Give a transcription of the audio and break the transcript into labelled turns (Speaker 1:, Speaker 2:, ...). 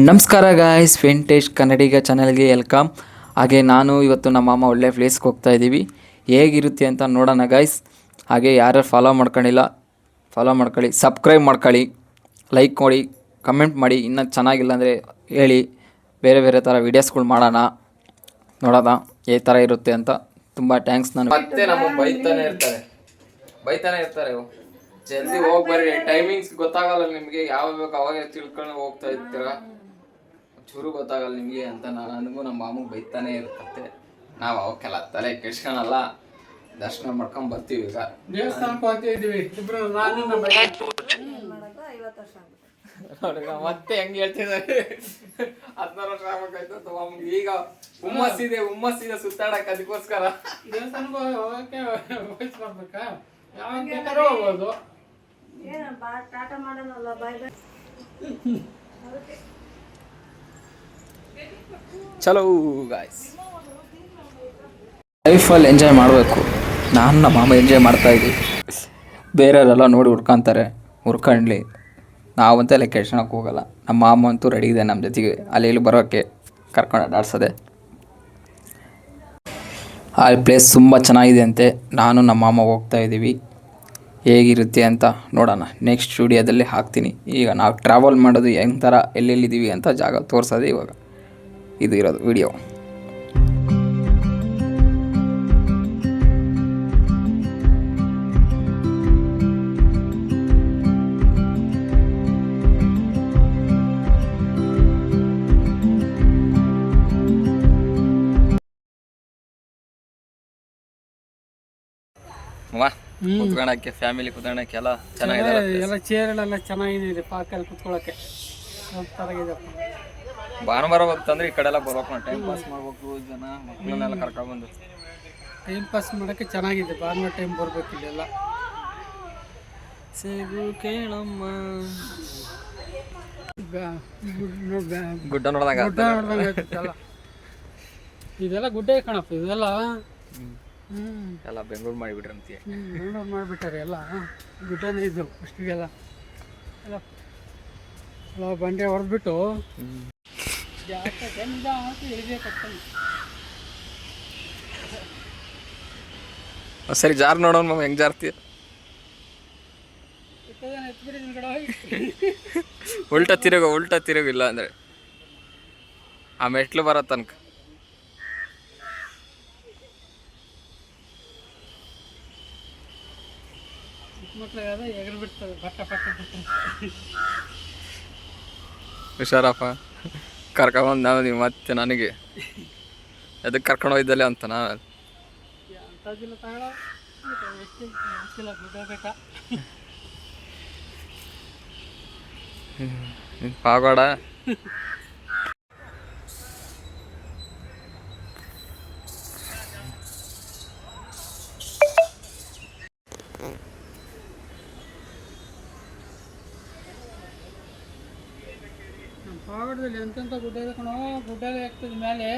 Speaker 1: ನಮಸ್ಕಾರ guys, vintage ಕನ್ನಡಿಗ ಚಾನಲ್ಗೆ welcome. ಹಾಗೆ ನಾನು ಇವತ್ತು ನಮ್ಮ ಮಾಮ ಒಳ್ಳೆ ಪ್ಲೇಸ್ಗೆ ಹೋಗ್ತಾ ಇದ್ದೀವಿ. ಹೇಗಿರುತ್ತೆ ಅಂತ ನೋಡೋಣ ಗಾಯ್ಸ್. ಹಾಗೆ ಯಾರ್ಯಾರು ಫಾಲೋ ಮಾಡ್ಕೊಂಡಿಲ್ಲ ಫಾಲೋ ಮಾಡ್ಕೊಳ್ಳಿ, ಸಬ್ಸ್ಕ್ರೈಬ್ ಮಾಡ್ಕೊಳ್ಳಿ, ಲೈಕ್ ಮಾಡಿ, ಕಮೆಂಟ್ ಮಾಡಿ. ಇನ್ನೂ ಚೆನ್ನಾಗಿಲ್ಲ ಅಂದರೆ ಹೇಳಿ, ಬೇರೆ ಬೇರೆ ಥರ ವೀಡಿಯೋಸ್ಗಳು ಮಾಡೋಣ. ನೋಡೋಣ ಈ ಥರ ಇರುತ್ತೆ ಅಂತ. ತುಂಬ ಥ್ಯಾಂಕ್ಸ್. ನಾನು ಮತ್ತೆ ನಮಗೆ ಬೈತಾನೆ ಇರ್ತಾರೆ ಜಲ್ದಿ ಹೋಗಿ ಬರ್ರಿ, ಟೈಮಿಂಗ್ಸ್ ಗೊತ್ತಾಗಲ್ಲ ನಿಮಗೆ, ಯಾವ ಬೇಕು ಅವಾಗ ತಿಳ್ಕೊಂಡು ಹೋಗ್ತಾ ಇರ್ತೀರ, ಚೂರು ಗೊತ್ತಾಗಲ್ಲ ನಿಮಗೆ ಅಂತ ನನಗೂ ನಮ್ಮ ಮಾಮಗೆ ಬೈತಾನೆ ಇರ್ತತೆ. ನಾವು ಅವಕ್ಕೆಲ್ಲ ತಲೆ ಕೆಡ್ಸ್ಕೊಳಲ್ಲ, ದರ್ಶನ ಮಾಡ್ಕೊಂಡ್ ಬರ್ತೀವಿ. ಈಗ ದೇವಸ್ಥಾನಕ್ಕೆ ಹೋಗ್ತಿದ್ದೀವಿ ಇಬ್ರು, ಮತ್ತೆ ಹೆಂಗ್ ಹೇಳ್ತಿದ್ದಾರೆ, 16 ವರ್ಷ ಆಗ್ಬೇಕಾಯ್ತು ಮಾಮ್ಗೆ. ಈಗ ಹುಮ್ಮಸ್ಸಿದೆ ಸುತ್ತಾಡಕ್, ಅದಕ್ಕೋಸ್ಕರ ದೇವಸ್ಥಾನಕ್ಕೆ ಹೋಗಕ್ಕೆ ವಯಸ್ಸು ಬರ್ಬೇಕಾ, ಯಾವಾಗ ಬೇಕಾದ್ರೂ ಹೋಗ್ಬೋದು. ಚಲೋ ಗಾಯ್ಸ್, ಲೈಫಲ್ಲಿ ಎಂಜಾಯ್ ಮಾಡಬೇಕು. ನಾನು ನಮ್ಮ ಮಾಮ ಎಂಜಾಯ್ ಮಾಡ್ತಾಯಿದ್ದೀವಿ. ಬೇರೆಯವರೆಲ್ಲ ನೋಡಿ ಹುಡ್ಕೊಂಡ್ಲಿ, ನಾವಂತ ಲೆಕ್ಕ ಕೆಡ್ಸೋಣಕ್ಕೆ ಹೋಗಲ್ಲ. ನಮ್ಮ ಮಾಮ ಅಂತೂ ರೆಡಿ ಇದೆ ನಮ್ಮ ಜೊತೆಗೆ ಅಲ್ಲಿ ಇಲ್ಲಿ ಬರೋಕ್ಕೆ, ಕರ್ಕೊಂಡು ಅಡ್ಡಾಡ್ಸೋದೆ. ಆ ಪ್ಲೇಸ್ ತುಂಬ ಚೆನ್ನಾಗಿದೆ ಅಂತೆ. ನಾನು ನಮ್ಮ ಮಾಮ ಹೋಗ್ತಾ ಇದ್ದೀವಿ. ಹೇಗಿರುತ್ತೆ ಅಂತ ನೋಡೋಣ, ನೆಕ್ಸ್ಟ್ ಸ್ಟುಡಿಯೋದಲ್ಲಿ ಹಾಕ್ತೀನಿ. ಈಗ ನಾವು ಟ್ರಾವೆಲ್ ಮಾಡೋದು ಹೆಂಗೆ ಥರ, ಎಲ್ಲೆಲ್ಲಿದ್ದೀವಿ ಅಂತ ಜಾಗ ತೋರಿಸೋದೇ ಇವಾಗ ಇದು ಇರೋದು ವಿಡಿಯೋ. ಕುತ್ಕೊಳ್ಳೋಕ್ಕೆ, ಫ್ಯಾಮಿಲಿ ಕುತ್ಕೊಳ್ಳೋಕ್ಕೆ ಎಲ್ಲ ಚೆನ್ನಾಗಿದೆ.
Speaker 2: ಎಲ್ಲ ಚೇರ್ಗಳೆಲ್ಲ ಚೆನ್ನಾಗಿದೆ, ಪಾರ್ಕಲ್ಲಿ ಕುತ್ಕೊಳ್ಳೋಕ್ಕೆ ಚೆನ್ನಾಗಿದೆ.
Speaker 1: ಭಾನುವಾರ ಬಂತಂದ್ರೆ ಈ ಕಡೆ ಎಲ್ಲ ಬರ್ಬೇಕು, ಟೈಮ್ ಪಾಸ್ ಮಾಡ್ಬೇಕು, ಜನ ಮಕ್ಕಳನ್ನೆಲ್ಲ ಕರ್ಕೊಂಡ್ಬಂದು
Speaker 2: ಟೈಮ್ ಪಾಸ್ ಮಾಡೋಕ್ಕೆ ಚೆನ್ನಾಗಿದೆ. ಭಾನುವಾರ ಟೈಮ್ ಬರ್ಬೇಕು ಇಲ್ಲೆಲ್ಲ.
Speaker 1: ಸೇಬು ಕೇಳಮ್ಮ, ಗುಡ್ಡ ನೋಡ್ದಂಗೆ
Speaker 2: ಇದೆಲ್ಲ ಗುಡ್ಡೆ ಕಣಪ್ಪ, ಇದೆಲ್ಲ
Speaker 1: ಎಲ್ಲ ಬೆಂಗಳೂರು ಮಾಡಿಬಿಟ್ರಂತೆ.
Speaker 2: ಬೆಂಗಳೂರು ಮಾಡಿಬಿಟ್ಟಾರೆ, ಎಲ್ಲ ಗುಡ್ಡನೇ ಇದ್ದು ಅಷ್ಟಿಗೆಲ್ಲ. ಎಲ್ಲ ಬಂಡೆ ಹೊಡೆದ್ಬಿಟ್ಟು
Speaker 1: ಸರಿ ಜಾರ್ ನೋಡೋಣ ಮಾಮ, ಹೆಂಗ್ ಜಾರ್ತೀಯ? ಉಲ್ಟಾ ತಿರುಗು ಇಲ್ಲ ಅಂದ್ರೆ ಆ ಮೆಟ್ಲು ಬರೋ ತನಕ. ಹುಷಾರಪ್ಪ, ಕರ್ಕೊಂಬಂದು ನಾವು ನೀವು ಮತ್ತೆ ನನಗೆ ಅದಕ್ಕೆ ಕರ್ಕೊಂಡು ಹೋಗಿದ್ದಲ್ಲ ಅಂತ ನಾನು ಪಾಗೋಡ.
Speaker 2: ಪಾವಗಡದಲ್ಲಿ ಎಂತೆಂಥ ಗುಡ್ಡ ಇದೆ ಕಣೋ, ಗುಡ್ಡಲ್ಲಿ ಆಗ್ತದೆ ಮೇಲೆ.